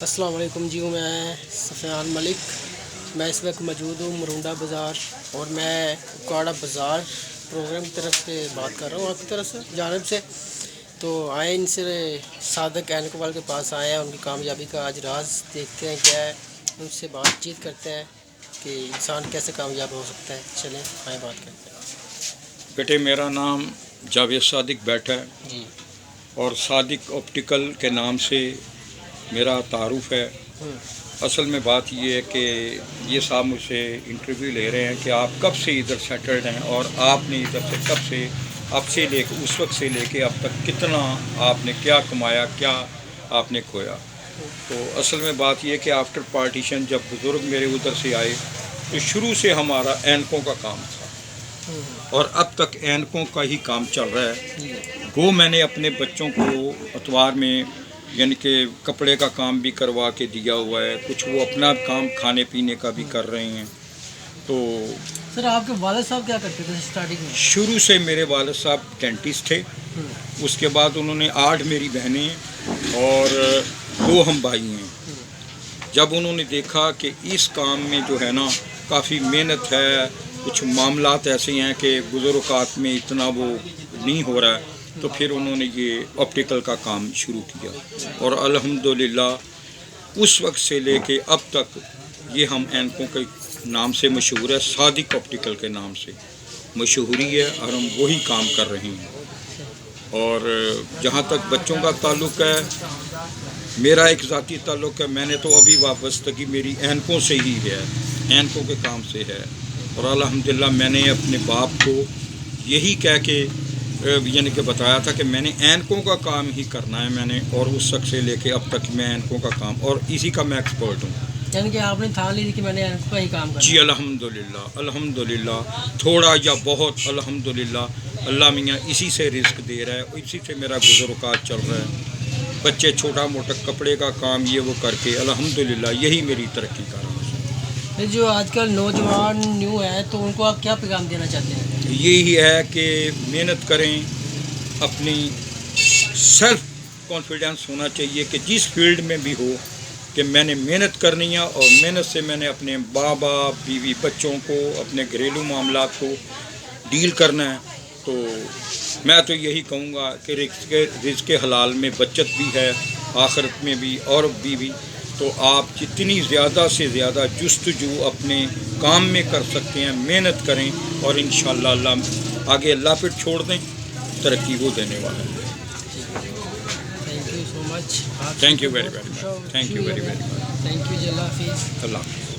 السلام علیکم جی، میں سفیان ملک۔ میں اس وقت موجود ہوں مرونڈا بازار، اور میں کوکاڑا بازار پروگرام کی طرف سے بات کر رہا ہوں، آپ کی طرف سے جانب سے۔ تو آئے ان سے صادق اینکوال کے پاس آئے ہیں، ان کی کامیابی کا آج راز دیکھتے ہیں کیا ہے، ان سے بات چیت کرتے ہیں کہ انسان کیسے کامیاب ہو سکتا ہے۔ چلیں آئے بات کرتے ہیں۔ بیٹے، میرا نام جاوید صادق بیٹھ ہے جی، اور صادق آپٹیکل کے نام سے میرا تعارف ہے۔ اصل میں بات یہ ہے کہ یہ صاحب مجھ سے انٹرویو لے رہے ہیں کہ آپ کب سے ادھر سیٹلڈ ہیں، اور آپ نے ادھر سے کب سے، اب سے لے کے اس وقت سے لے کے اب تک کتنا آپ نے کیا کمایا، کیا آپ نے کھویا۔ تو اصل میں بات یہ ہے کہ آفٹر پارٹیشن جب بزرگ میرے ادھر سے آئے تو شروع سے ہمارا اینکوں کا کام تھا، اور اب تک اینکوں کا ہی کام چل رہا ہے۔ وہ میں نے اپنے بچوں کو اتوار میں یعنی کہ کپڑے کا کام بھی کروا کے دیا ہوا ہے، کچھ وہ اپنا کام کھانے پینے کا بھی کر رہے ہیں۔ تو سر آپ کے والد صاحب کیا کرتے تھے اسٹارٹنگ میں؟ شروع سے میرے والد صاحب ڈینٹسٹ تھے، اس کے بعد انہوں نے 8 میری بہنیں ہیں اور 2 ہم بھائی ہیں۔ جب انہوں نے دیکھا کہ اس کام میں جو ہے نا کافی محنت ہے، کچھ معاملات ایسے ہیں کہ گزر اوقات میں اتنا وہ نہیں ہو رہا ہے، تو پھر انہوں نے یہ آپٹیکل کا کام شروع کیا، اور الحمدللہ اس وقت سے لے کے اب تک یہ ہم اینکوں کے نام سے مشہور ہے، صادق آپٹیکل کے نام سے مشہوری ہے، اور ہم وہی کام کر رہے ہیں۔ اور جہاں تک بچوں کا تعلق ہے، میرا ایک ذاتی تعلق ہے، میں نے تو ابھی وابستگی میری اینکوں سے ہی ہے، اینکوں کے کام سے ہے، اور الحمدللہ میں نے اپنے باپ کو یہی کہہ کے یعنی کہ بتایا تھا کہ میں نے اینکوں کا کام ہی کرنا ہے میں نے، اور اس وقت سے لے کے اب تک میں اینکوں کا کام، اور اسی کا میں ایکسپرٹ ہوں۔ یعنی کہ آپ نے ٹھان لی تھی کہ میں نے اینکوں کا ہی کام کرنا ہے؟ جی الحمدللہ، الحمدللہ، تھوڑا یا بہت الحمدللہ اللہ میاں اسی سے رزق دے رہا ہے، اسی سے میرا گزر اوقات چل رہا ہے۔ بچے چھوٹا موٹا کپڑے کا کام یہ وہ کر کے الحمدللہ یہی میری ترقی کا راز ہے۔ جو آج کل نوجوان نیو ہے، تو ان کو آپ کیا پیغام دینا چاہتے ہیں؟ یہی ہے کہ محنت کریں، اپنی سیلف کانفیڈنس ہونا چاہیے کہ جس فیلڈ میں بھی ہو کہ میں نے محنت کرنی ہے، اور محنت سے میں نے اپنے بابا بیوی بچوں کو، اپنے گھریلو معاملات کو ڈیل کرنا ہے۔ تو میں تو یہی کہوں گا کہ رزق حلال میں بچت بھی ہے، آخرت میں بھی اور بھی۔ تو آپ جتنی زیادہ سے زیادہ جستجو اپنے کام میں کر سکتے ہیں، محنت کریں، اور انشاءاللہ اللہ آگے اللہ پہ چھوڑ دیں، ترقی وہ دینے والا ہے۔ Thank you so much. Thank you very very much, thank you very very much, thank you ji, اللہ حافظ۔ اللہ حافظ۔